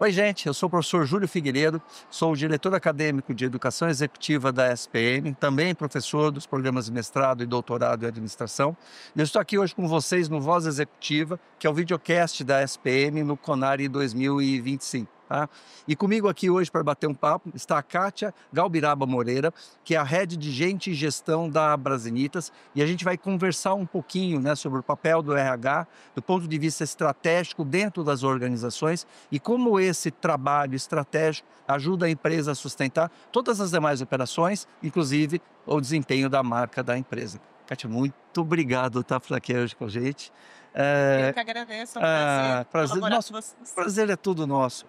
Oi, gente, eu sou o professor Júlio Figueiredo, sou o diretor acadêmico de Educação Executiva da SPM, também professor dos programas de mestrado e doutorado em administração. E eu estou aqui hoje com vocês no Voz Executiva, que é o videocast da SPM no Conari 2025. Tá? E comigo aqui hoje para bater um papo está a Kátia Galbiraba Moreira, que é a Head de Gente e Gestão da Brasinitas, e a gente vai conversar um pouquinho, né, sobre o papel do RH do ponto de vista estratégico dentro das organizações e como esse trabalho estratégico ajuda a empresa a sustentar todas as demais operações, inclusive o desempenho da marca da empresa. Kátia, muito obrigado por estar aqui hoje com a gente. Eu que agradeço, é um prazer. Nosso prazer é tudo nosso.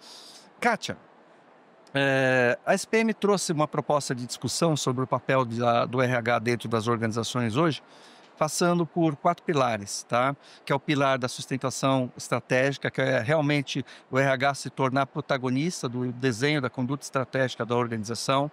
Kátia, a SPM trouxe uma proposta de discussão sobre o papel do RH dentro das organizações hoje, passando por 4 pilares, tá? Que é o pilar da sustentação estratégica, que é realmente o RH se tornar protagonista do desenho da conduta estratégica da organização.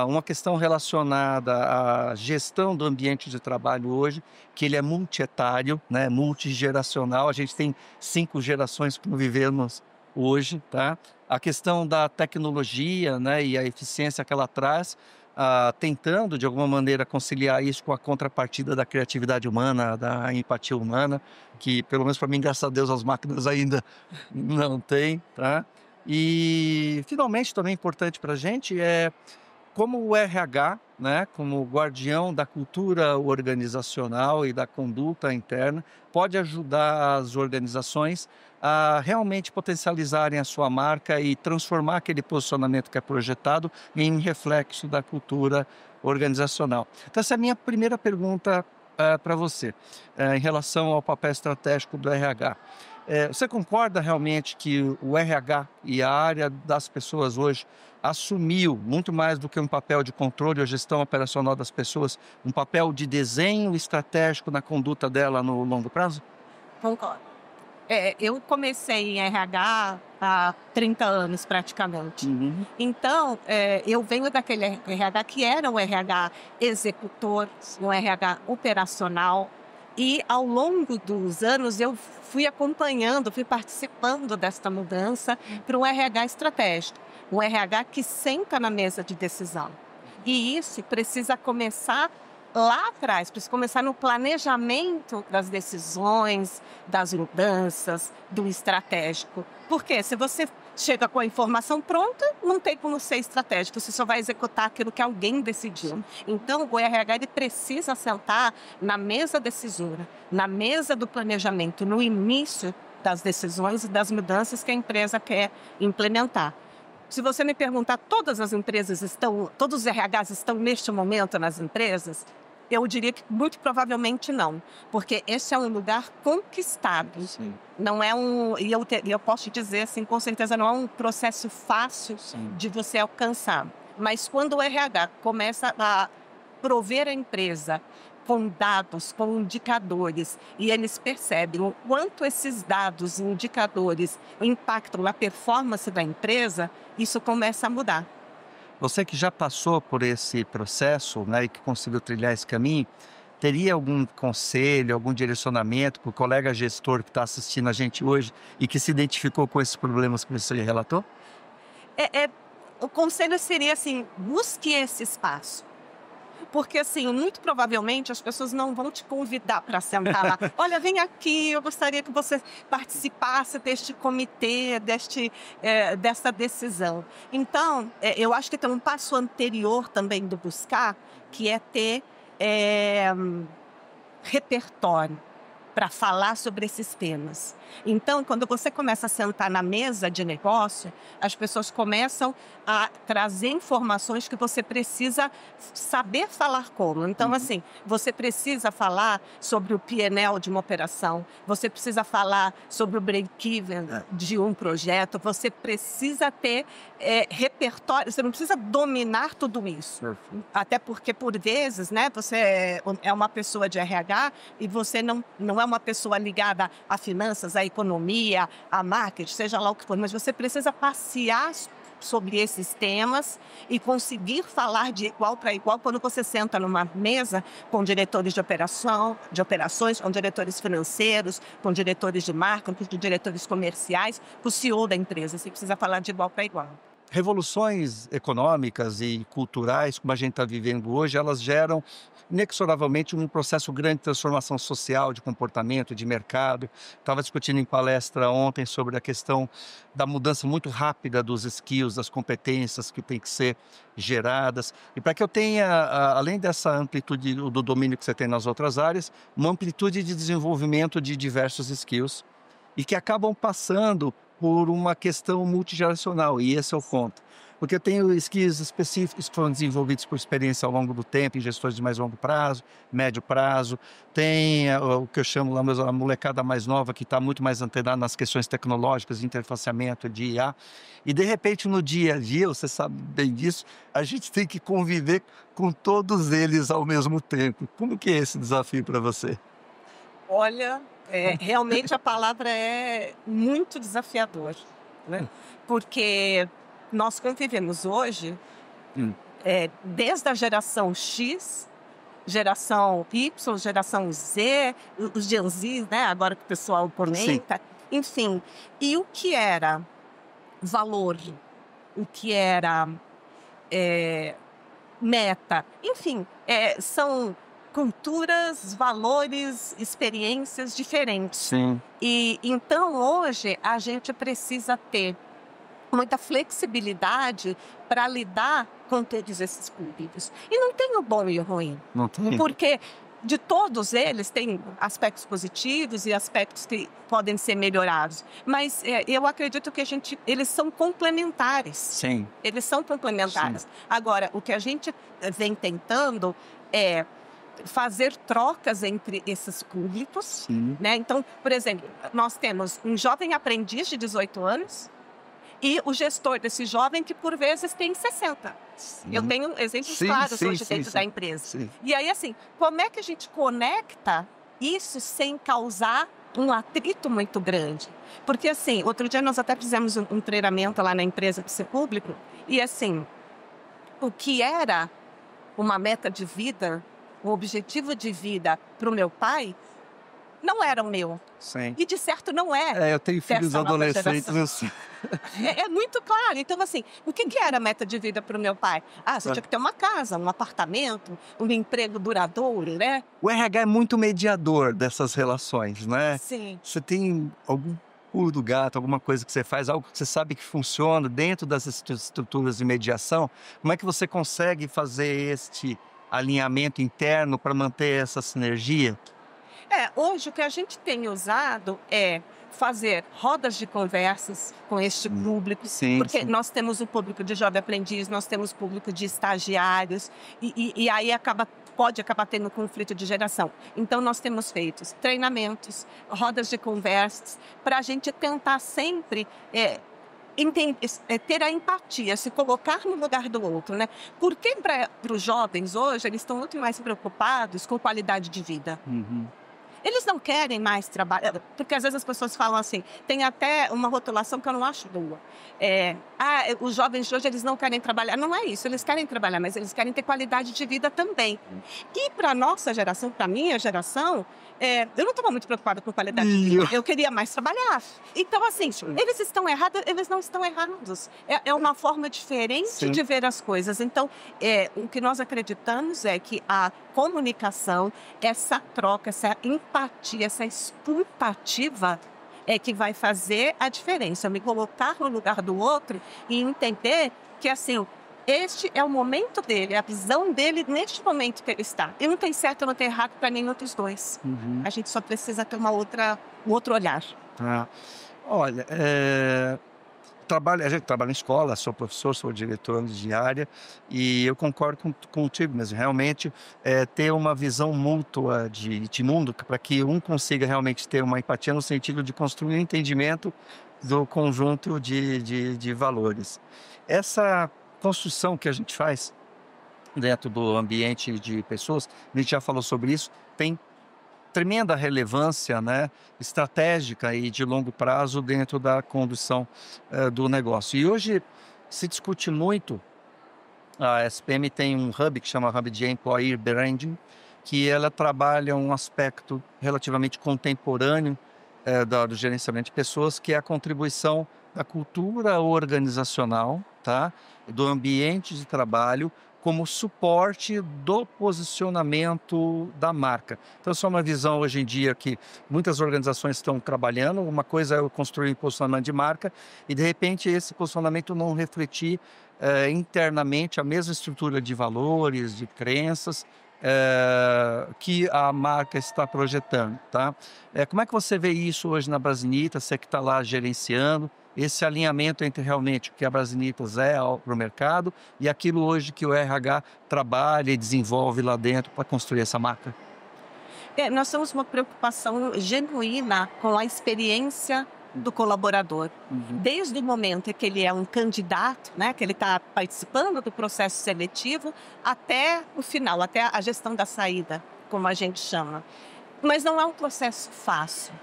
Uma questão relacionada à gestão do ambiente de trabalho hoje, que ele é multietário, né, multigeracional, a gente tem 5 gerações que vivemos hoje, tá? A questão da tecnologia, né, e a eficiência que ela traz, tentando de alguma maneira conciliar isso com a contrapartida da criatividade humana, da empatia humana, que pelo menos para mim, graças a Deus, as máquinas ainda não têm, tá? E finalmente também importante para a gente é como o RH, né, como guardião da cultura organizacional e da conduta interna, pode ajudar as organizações a realmente potencializarem a sua marca e transformar aquele posicionamento que é projetado em reflexo da cultura organizacional. Então, essa é a minha primeira pergunta para você, em relação ao papel estratégico do RH. Você concorda realmente que o RH e a área das pessoas hoje assumiu, muito mais do que um papel de controle ou gestão operacional das pessoas, um papel de desenho estratégico na conduta dela no longo prazo? Concordo. Eu comecei em RH há 30 anos praticamente. Uhum. Então, eu venho daquele RH que era um RH executor, um RH operacional. E ao longo dos anos eu fui acompanhando, fui participando desta mudança para um RH estratégico, um RH que senta na mesa de decisão. E isso precisa começar lá atrás, precisa começar no planejamento das decisões, das mudanças, do estratégico. Porque se você chega com a informação pronta, não tem como ser estratégico, você só vai executar aquilo que alguém decidiu. Então, o RH ele precisa sentar na mesa decisora, na mesa do planejamento, no início das decisões e das mudanças que a empresa quer implementar. Se você me perguntar, todos os RHs estão neste momento nas empresas? Eu diria que muito provavelmente não, porque esse é um lugar conquistado. Sim. Não é eu posso te dizer assim, com certeza não é um processo fácil. Sim. De você alcançar. Mas quando o RH começa a prover a empresa com dados, com indicadores, e eles percebem o quanto esses dados e indicadores impactam na performance da empresa, isso começa a mudar. Você que já passou por esse processo, né, e que conseguiu trilhar esse caminho, teria algum conselho, algum direcionamento para o colega gestor que está assistindo a gente hoje e que se identificou com esses problemas que você relatou? O conselho seria assim, busque esse espaço. Porque, assim, muito provavelmente as pessoas não vão te convidar para sentar lá. Olha, vem aqui, eu gostaria que você participasse deste comitê, dessa decisão. Então, eu acho que tem um passo anterior também do buscar, que é ter repertório para falar sobre esses temas. Então, quando você começa a sentar na mesa de negócio, as pessoas começam a trazer informações que você precisa saber falar como. Então, assim, você precisa falar sobre o P&L de uma operação, você precisa falar sobre o break-even de um projeto, você precisa ter repertório, você não precisa dominar tudo isso. Até porque, por vezes, né, você é uma pessoa de RH e você não é uma pessoa ligada a finanças, a economia, a marketing, seja lá o que for, mas você precisa passear sobre esses temas e conseguir falar de igual para igual quando você senta numa mesa com diretores de operações, com diretores financeiros, com diretores de marketing, com diretores comerciais, com o CEO da empresa. Você precisa falar de igual para igual. Revoluções econômicas e culturais, como a gente está vivendo hoje, elas geram inexoravelmente um processo grande de transformação social, de comportamento, de mercado. Estava discutindo em palestra ontem sobre a questão da mudança muito rápida dos skills, das competências que têm que ser geradas. E para que eu tenha, além dessa amplitude do domínio que você tem nas outras áreas, uma amplitude de desenvolvimento de diversos skills e que acabam passando por uma questão multigeracional, e esse é o ponto. Porque eu tenho skills específicos que foram desenvolvidos por experiência ao longo do tempo, em gestores de mais longo prazo, médio prazo. Tem o que eu chamo lá a molecada mais nova, que está muito mais antenada nas questões tecnológicas, de interfaceamento, de IA. E, de repente, no dia a dia, você sabe bem disso, a gente tem que conviver com todos eles ao mesmo tempo. Como que é esse desafio para você? Olha, realmente a palavra é muito desafiador, né? Porque nós convivemos hoje, desde a geração X, geração Y, geração Z, os Gen Z, né? Agora que o pessoal comenta, enfim. E o que era valor, o que era meta, enfim, são culturas, valores, experiências diferentes. Sim. E então hoje a gente precisa ter muita flexibilidade para lidar com todos esses públicos. E não tem o bom e o ruim. Não tem. Porque de todos eles tem aspectos positivos e aspectos que podem ser melhorados. Mas eu acredito que eles são complementares. Sim. Eles são complementares. Sim. Agora, o que a gente vem tentando é fazer trocas entre esses públicos, né? Então, por exemplo, nós temos um jovem aprendiz de 18 anos e o gestor desse jovem que, por vezes, tem 60. Eu tenho exemplos claros hoje dentro da empresa. Sim. E aí, assim, como é que a gente conecta isso sem causar um atrito muito grande? Porque, assim, outro dia nós até fizemos um treinamento lá na empresa do Ser Público e, assim, o que era uma meta de vida, um objetivo de vida para o meu pai, não era o meu. Sim. E de certo não é. Eu tenho filhos adolescentes. Eu sei. É muito claro. Então, assim, o que era a meta de vida para o meu pai? Você tinha que ter uma casa, um apartamento, um emprego duradouro, né? O RH é muito mediador dessas relações, né? Sim. Você tem algum pulo do gato, alguma coisa que você faz, algo que você sabe que funciona dentro das estruturas de mediação? Como é que você consegue fazer este alinhamento interno para manter essa sinergia? Hoje o que a gente tem usado é fazer rodas de conversas com este público, porque nós temos o público de jovem aprendiz, nós temos o público de estagiários, e aí pode acabar tendo conflito de geração. Então, nós temos feito treinamentos, rodas de conversas, para a gente tentar sempre ter a empatia, se colocar no lugar do outro, né? Porque para os jovens hoje, eles estão muito mais preocupados com qualidade de vida. Eles não querem mais trabalhar, porque às vezes as pessoas falam assim, tem até uma rotulação que eu não acho boa. Os jovens de hoje, eles não querem trabalhar. Não é isso, eles querem trabalhar, mas eles querem ter qualidade de vida também. E para a nossa geração, para a minha geração, eu não estava muito preocupada com qualidade de vida. Eu queria mais trabalhar. Então, assim, eles estão errados, eles não estão errados. É uma forma diferente de ver as coisas. Então, o que nós acreditamos é que a comunicação, essa troca, essa empatia, essa escutativa é que vai fazer a diferença. Me colocar no lugar do outro e entender que, assim, este é o momento dele, a visão dele neste momento que ele está. E não tem certo ou não tem errado para nenhum dos dois. A gente só precisa ter um outro olhar. Olha, a gente trabalha em escola, sou professor, sou diretor de área e eu concordo contigo, mas realmente ter uma visão mútua de mundo para que um consiga realmente ter uma empatia no sentido de construir um entendimento do conjunto de valores. Essa construção que a gente faz dentro do ambiente de pessoas, a gente já falou sobre isso, tem tremenda relevância, né, estratégica e de longo prazo dentro da condução do negócio. E hoje se discute muito. A SPM tem um hub que chama Hub de Employer Branding, que ela trabalha um aspecto relativamente contemporâneo do gerenciamento de pessoas, que é a contribuição da cultura organizacional, tá? Do ambiente de trabalho, como suporte do posicionamento da marca. Então, essa é uma visão hoje em dia que muitas organizações estão trabalhando. Uma coisa é eu construir um posicionamento de marca e, de repente, esse posicionamento não refletir internamente a mesma estrutura de valores, de crenças, que a marca está projetando, tá? Como é que você vê isso hoje na Brasilitas, você que está lá gerenciando, esse alinhamento entre realmente o que a Brasilitas é para o mercado e aquilo hoje que o RH trabalha e desenvolve lá dentro para construir essa marca? Nós temos uma preocupação genuína com a experiência do colaborador. Desde o momento em que ele é um candidato, né, que ele está participando do processo seletivo, até o final, até a gestão da saída, como a gente chama. Mas não é um processo fácil,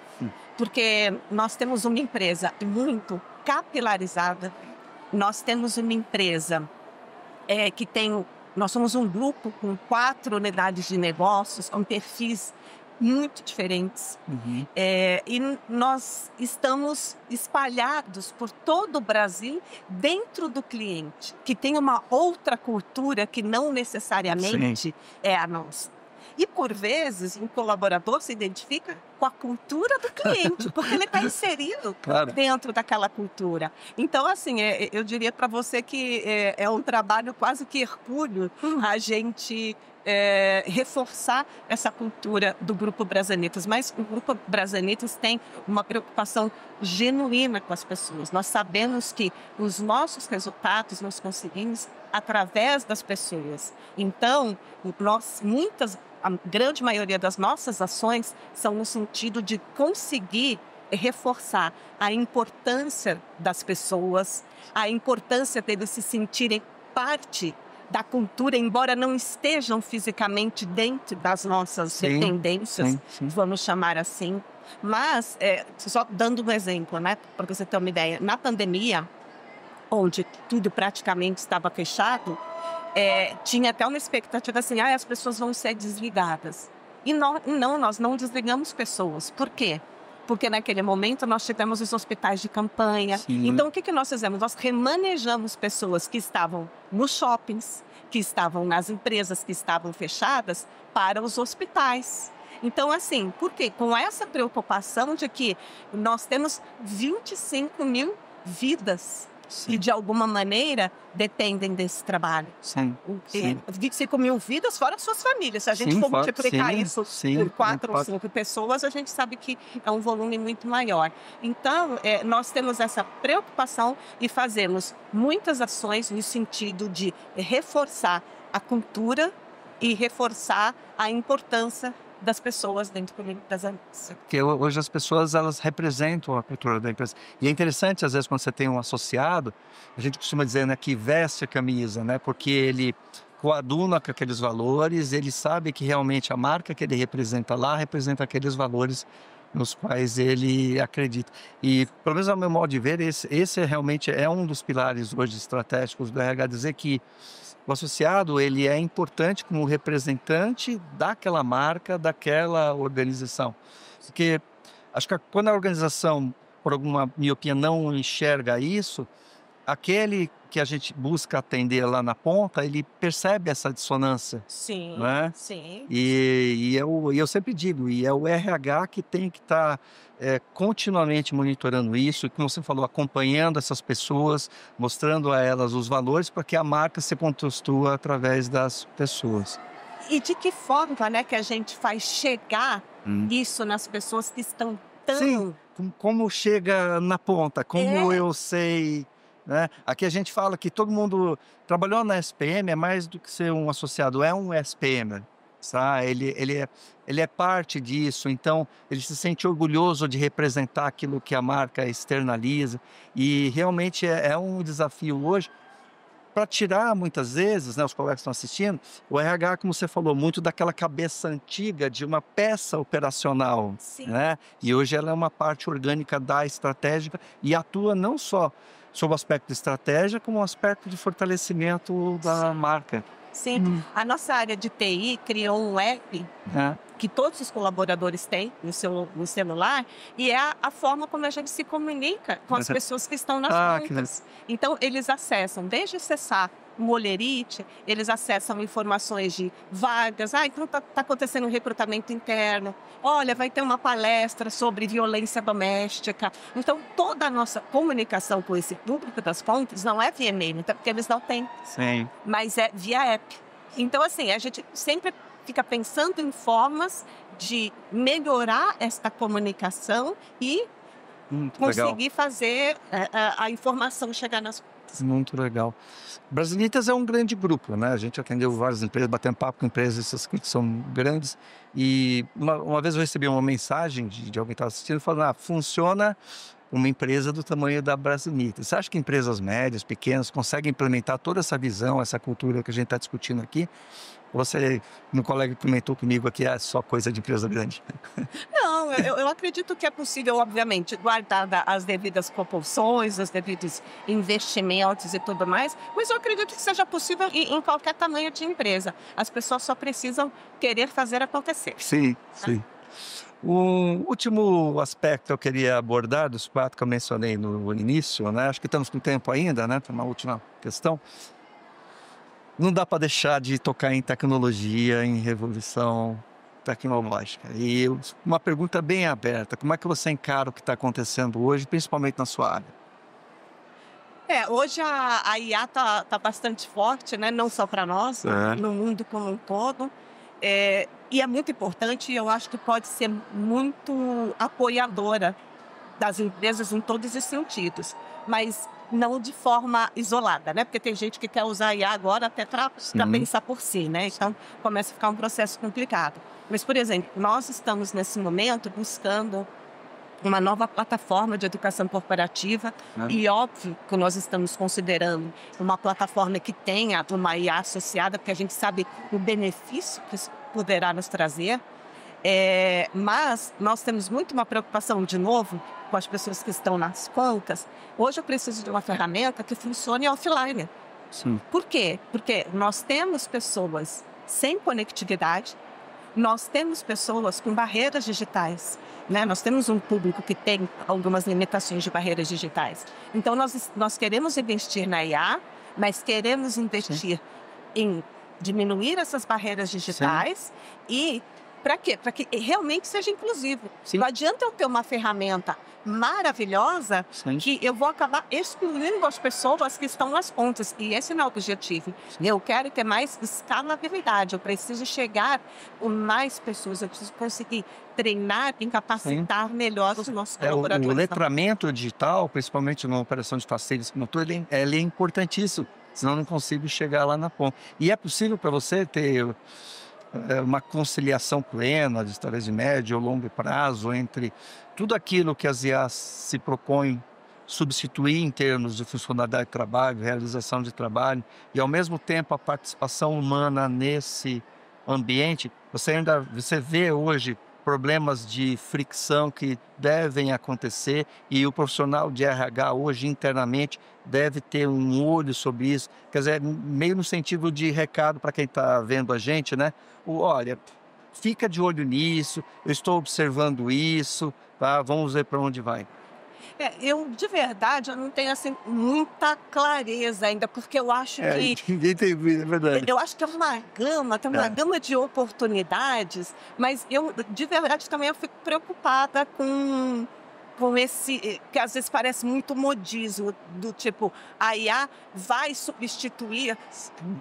porque nós temos uma empresa muito capilarizada, nós temos uma empresa nós somos um grupo com 4 unidades de negócios, com perfis muito diferentes. E nós estamos espalhados por todo o Brasil dentro do cliente, que tem uma outra cultura que não necessariamente é a nossa. E, por vezes, um colaborador se identifica com a cultura do cliente, porque ele está inserido dentro daquela cultura. Então, assim, eu diria para você que é um trabalho quase que hercúleo a gente reforçar essa cultura do Grupo Brasilitas. Mas o Grupo Brasilitas tem uma preocupação genuína com as pessoas. Nós sabemos que os nossos resultados nós conseguimos através das pessoas. Então, a grande maioria das nossas ações são no sentido de conseguir reforçar a importância das pessoas, a importância deles se sentirem parte da cultura, embora não estejam fisicamente dentro das nossas tendências, vamos chamar assim. Mas, só dando um exemplo, né, para você ter uma ideia, na pandemia, onde tudo praticamente estava fechado, tinha até uma expectativa assim, as pessoas vão ser desligadas. E nós não desligamos pessoas. Por quê? Porque naquele momento nós tivemos os hospitais de campanha. Então, o que nós fizemos? Nós remanejamos pessoas que estavam nos shoppings, que estavam nas empresas que estavam fechadas, para os hospitais. Então, assim, por quê? Com essa preocupação de que nós temos 25 mil vidas que, de alguma maneira, dependem desse trabalho. 25 mil vidas, fora suas famílias. Se a gente for multiplicar isso por 4 ou 5 pessoas, a gente sabe que é um volume muito maior. Então, nós temos essa preocupação e fazemos muitas ações no sentido de reforçar a cultura e reforçar a importância das pessoas dentro das empresas. Porque hoje as pessoas, elas representam a cultura da empresa. E é interessante, às vezes, quando você tem um associado, a gente costuma dizer, né, que veste a camisa, né, porque ele coaduna com aqueles valores, ele sabe que realmente a marca que ele representa lá, representa aqueles valores nos quais ele acredita. E, pelo menos ao meu modo de ver, esse realmente é um dos pilares hoje estratégicos do RH, dizer que o associado, ele é importante como representante daquela marca, daquela organização. Porque acho que quando a organização, por alguma miopia, não enxerga isso, aquele que a gente busca atender lá na ponta, ele percebe essa dissonância. Né? E eu sempre digo, e é o RH que tem que estar continuamente monitorando isso, e como você falou, acompanhando essas pessoas, mostrando a elas os valores para que a marca se construa através das pessoas. E de que forma, né, que a gente faz chegar isso nas pessoas que estão tão... Sim, como chega na ponta, como eu sei... Né? Aqui a gente fala que todo mundo trabalhou na SPM, é mais do que ser um associado, é um SPM. Tá? Ele é parte disso, então ele se sente orgulhoso de representar aquilo que a marca externaliza, e realmente é um desafio hoje para tirar, muitas vezes, né, os colegas que estão assistindo, o RH, como você falou, muito daquela cabeça antiga de uma peça operacional, né? E hoje ela é uma parte orgânica da estratégica e atua não só sob o aspecto de estratégia, como o aspecto de fortalecimento da marca. Sim, a nossa área de TI criou um app que todos os colaboradores têm no celular, e é a forma como a gente se comunica com as pessoas que estão nas pontas. Então, eles acessam, desde acessar o Olerite, eles acessam informações de vagas. Então está acontecendo um recrutamento interno. Olha, vai ter uma palestra sobre violência doméstica. Então, toda a nossa comunicação com esse público das pontas não é via e-mail, até porque eles não têm. Sim. Mas é via app. Então, assim, a gente sempre fica pensando em formas de melhorar esta comunicação e conseguir fazer a informação chegar nas pontas. Muito legal. Brasilitas é um grande grupo, né? A gente atendeu várias empresas, batendo papo com empresas que são grandes. E uma vez eu recebi uma mensagem de alguém que estava assistindo falando: funciona uma empresa do tamanho da Brasilitas. Você acha que empresas médias, pequenas, conseguem implementar toda essa visão, essa cultura que a gente está discutindo aqui? Você, meu colega comentou comigo aqui, é só coisa de empresa grande. Não, eu acredito que é possível, obviamente, guardar as devidas proporções, os devidos investimentos e tudo mais, mas eu acredito que seja possível em qualquer tamanho de empresa. As pessoas só precisam querer fazer acontecer. Sim, sim. O último aspecto que eu queria abordar, dos 4 que eu mencionei no início, né? Acho que estamos com tempo ainda, né? Tem uma última questão. Não dá para deixar de tocar em tecnologia, em revolução tecnológica. E uma pergunta bem aberta: como é que você encara o que está acontecendo hoje, principalmente na sua área? Hoje a IA está bastante forte, né? Não só para nós, no mundo como um todo. E é muito importante, e eu acho que pode ser muito apoiadora das empresas em todos os sentidos, mas não de forma isolada, né? Porque tem gente que quer usar a IA agora até para pensar por si, né? Então começa a ficar um processo complicado. Mas, por exemplo, nós estamos nesse momento buscando uma nova plataforma de educação corporativa e óbvio que nós estamos considerando uma plataforma que tenha uma IA associada, porque a gente sabe o benefício que isso poderá nos trazer. Mas nós temos muito uma preocupação, de novo, com as pessoas que estão nas pontas. Hoje eu preciso de uma ferramenta que funcione offline. Sim. Por quê? Porque nós temos pessoas sem conectividade, nós temos pessoas com barreiras digitais, né? Nós temos um público que tem algumas limitações de barreiras digitais. Então, nós queremos investir na IA, mas queremos investir em diminuir essas barreiras digitais e para quê? Para que realmente seja inclusivo. Não adianta eu ter uma ferramenta maravilhosa que eu vou acabar excluindo as pessoas que estão nas pontas. E esse não é o objetivo. Eu quero ter mais escalabilidade. Eu preciso chegar com mais pessoas. Eu preciso conseguir treinar e capacitar melhor os nossos colaboradores. O letramento digital, principalmente numa operação de facilities como tudo, ele é importantíssimo. Senão eu não consigo chegar lá na ponta. E é possível para você ter uma conciliação plena de histórias de médio ou longo prazo entre tudo aquilo que as IAs se propõem substituir em termos de funcionalidade de trabalho, realização de trabalho, e ao mesmo tempo a participação humana nesse ambiente. Você vê hoje problemas de fricção que devem acontecer e o profissional de RH hoje internamente deve ter um olho sobre isso, quer dizer, meio no sentido de recado para quem está vendo a gente, né? Olha, fica de olho nisso, eu estou observando isso, tá? Vamos ver para onde vai. De verdade, eu não tenho assim muita clareza ainda, porque eu acho que ninguém tem, é verdade. Eu acho que é uma gama de oportunidades, mas eu de verdade também eu fico preocupada com esse, que às vezes parece muito modismo, do tipo, a IA vai substituir,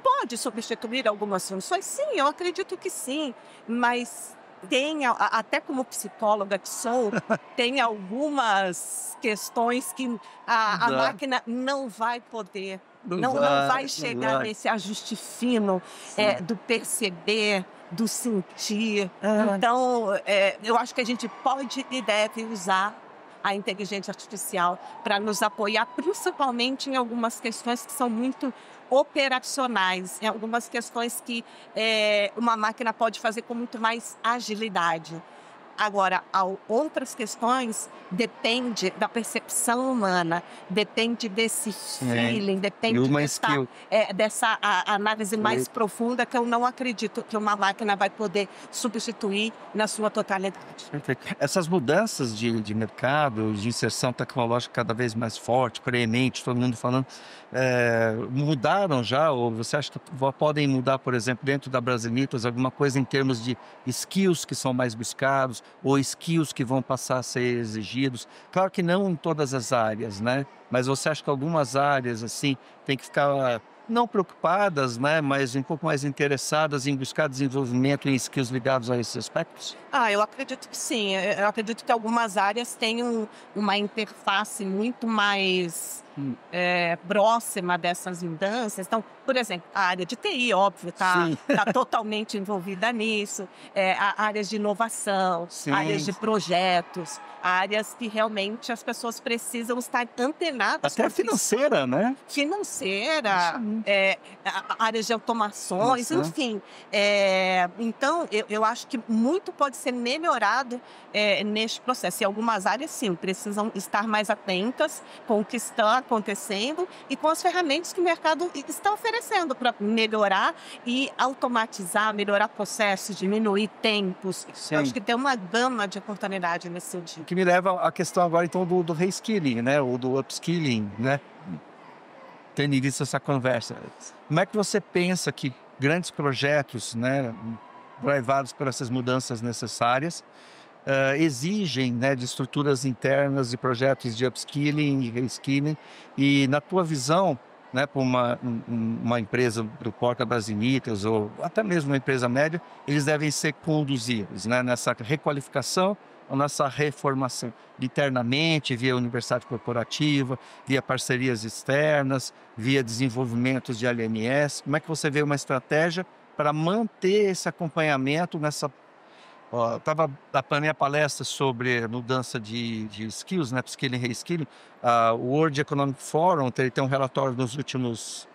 pode substituir algumas funções? Sim, eu acredito que sim, mas até como psicóloga que sou, tem algumas questões que a máquina não vai poder, não vai chegar nesse ajuste fino do perceber, do sentir. Então, eu acho que a gente pode e deve usar a inteligência artificial para nos apoiar, principalmente em algumas questões que são muito operacionais, em algumas questões que uma máquina pode fazer com muito mais agilidade. Agora, outras questões depende da percepção humana, depende desse feeling, E depende uma skill. dessa análise mais profunda que eu não acredito que uma máquina vai poder substituir na sua totalidade. Perfeito. Essas mudanças de mercado, de inserção tecnológica cada vez mais forte, preemente, todo mundo falando, mudaram já, ou você acha que podem mudar, por exemplo, dentro da Brasilitas, alguma coisa em termos de skills que são mais buscados, ou skills que vão passar a ser exigidos? Claro que não em todas as áreas, né? Mas você acha que algumas áreas, assim, tem que ficar não preocupadas, né, mas um pouco mais interessadas em buscar desenvolvimento em skills ligados a esses aspectos? Eu acredito que sim. Eu acredito que algumas áreas têm uma interface muito mais próxima dessas mudanças. Então, por exemplo, a área de TI, óbvio, está Sim. totalmente envolvida nisso. Áreas de inovação, Sim. áreas de projetos, áreas que realmente as pessoas precisam estar antenadas. Até financeira, né? Financeira, áreas de automações, Nossa. enfim. Então, eu acho que muito pode ser melhorado neste processo. E algumas áreas, sim, precisam estar mais atentas com o que está acontecendo e com as ferramentas que o mercado está oferecendo para melhorar e automatizar, melhorar processos, diminuir tempos. Sim. Eu acho que tem uma gama de oportunidade nesse sentido. Que me leva à questão agora, então, do reskilling, né? Ou do upskilling, né? Tendo em vista essa conversa. Como é que você pensa que grandes projetos, né, drivados por essas mudanças necessárias, exigem, né, de estruturas internas e projetos de upskilling e reskilling? E, na tua visão, né, para uma empresa do porte da Brasilitas ou até mesmo uma empresa média, eles devem ser conduzidos, né, nessa requalificação ou nessa reformação, internamente, via universidade corporativa, via parcerias externas, via desenvolvimentos de LMS. Como é que você vê uma estratégia para manter esse acompanhamento nessa... Estava na minha palestra sobre mudança de skills, né, upskilling e reskilling. O World Economic Forum tem um relatório nos últimos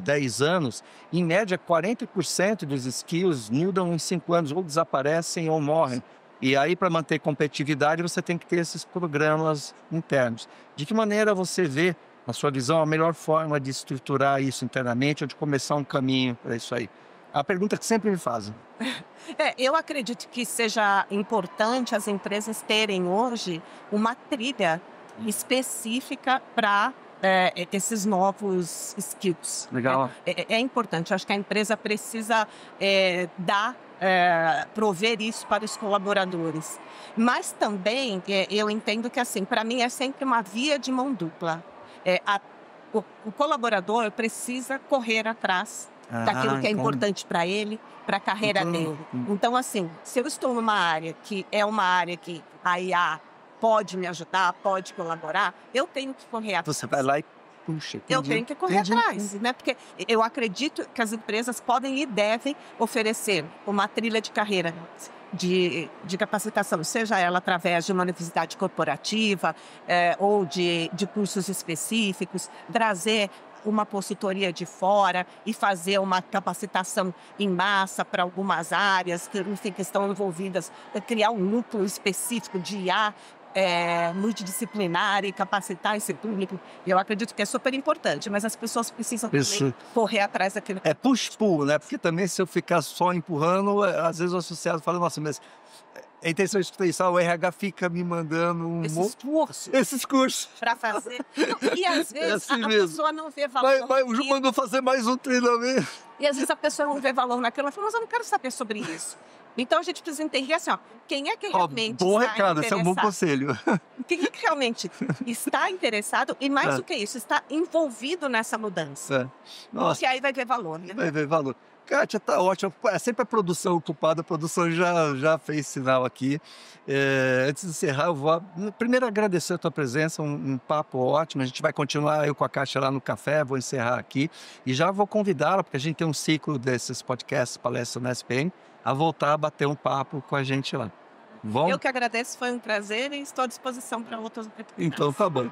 10 anos. Em média, 40% dos skills mudam em 5 anos, ou desaparecem ou morrem. E aí, para manter competitividade, você tem que ter esses programas internos. De que maneira você vê, na sua visão, a melhor forma de estruturar isso internamente ou de começar um caminho para isso aí? A pergunta que sempre me fazem. Eu acredito que seja importante as empresas terem hoje uma trilha específica para esses novos skills. Legal. É importante, acho que a empresa precisa prover isso para os colaboradores. Mas também eu entendo que, assim, para mim é sempre uma via de mão dupla. O colaborador precisa correr atrás daquilo que é importante para ele, para a carreira dele. Então, assim, se eu estou numa área que é uma área que a IA pode me ajudar, pode colaborar, eu tenho que correr atrás. Você vai lá e puxa. Eu tenho que correr atrás, né? Porque eu acredito que as empresas podem e devem oferecer uma trilha de carreira de capacitação, seja ela através de uma universidade corporativa ou de cursos específicos, trazer uma consultoria de fora e fazer uma capacitação em massa para algumas áreas que, enfim, que estão envolvidas, criar um núcleo específico de IA multidisciplinar e capacitar esse público. Eu acredito que é super importante, mas as pessoas precisam também correr atrás daquilo. É push-pull, né? Porque também se eu ficar só empurrando, às vezes o associado fala, nossa, mas é interessante isso, o RH fica me mandando esses cursos para fazer. Não, e às vezes a pessoa não vê valor. Mas o Ju mandou fazer mais um treinamento. E às vezes a pessoa não vê valor naquilo, ela fala, mas eu não quero saber sobre isso. Então a gente precisa entender assim, quem é que realmente bom está recado, interessado? esse é um bom conselho. Quem é que realmente está interessado e, mais do que isso, está envolvido nessa mudança. Nossa. Porque aí vai ver valor, né? Vai ver valor. Kátia, tá ótimo. É sempre a produção ocupada, a produção já fez sinal aqui. Antes de encerrar, eu vou primeiro agradecer a tua presença, um papo ótimo. A gente vai continuar, eu com a Kátia lá no café, vou encerrar aqui. E já vou convidá-la, porque a gente tem um ciclo desses podcasts, palestras na SPM, a voltar a bater um papo com a gente lá. Bom? Eu que agradeço, foi um prazer e estou à disposição para outras oportunidades. Então tá bom.